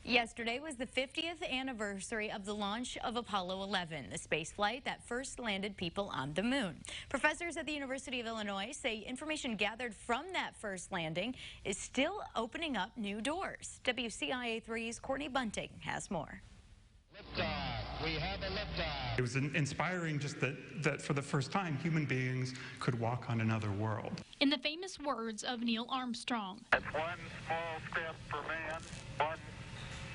Yesterday was the 50th anniversary of the launch of Apollo 11, the space flight that first landed people on the moon. Professors at the University of Illinois say information gathered from that first landing is still opening up new doors. WCIA3's Courtney Bunting has more. Liftoff. We have a liftoff. It was inspiring just that for the first time, human beings could walk on another world. In the famous words of Neil Armstrong, "That's one small step for man, one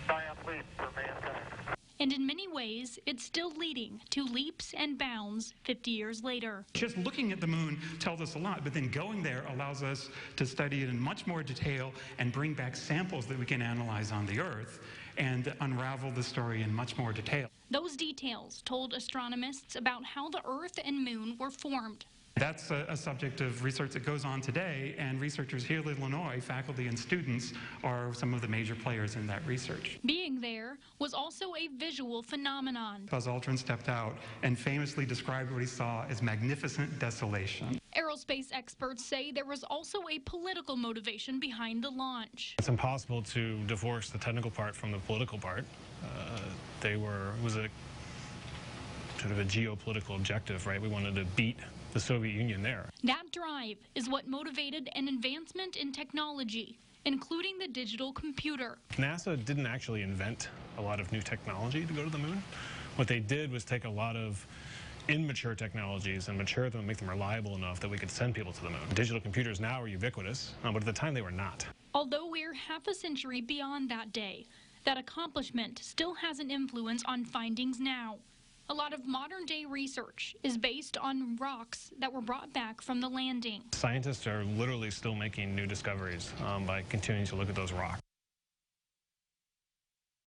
giant leap for mankind." And in many ways, it's still leading to leaps and bounds 50 years later. Just looking at the moon tells us a lot, but then going there allows us to study it in much more detail and bring back samples that we can analyze on the Earth and unravel the story in much more detail. Those details told astronomists about how the Earth and moon were formed. That's a subject of research that goes on today, and researchers here at Illinois, faculty and students, are some of the major players in that research. Being there was also a visual phenomenon. Buzz Aldrin stepped out and famously described what he saw as magnificent desolation. Aerospace experts say there was also a political motivation behind the launch. It's impossible to divorce the technical part from the political part. It was a sort of a geopolitical objective, right? We wanted to beat the Soviet Union there. That drive is what motivated an advancement in technology, including the digital computer. NASA didn't actually invent a lot of new technology to go to the moon. What they did was take a lot of immature technologies and mature them and make them reliable enough that we could send people to the moon. Digital computers now are ubiquitous, but at the time they were not. Although we're half a century beyond that day, that accomplishment still has an influence on findings now. A lot of modern-day research is based on rocks that were brought back from the landing. Scientists are literally still making new discoveries by continuing to look at those rocks.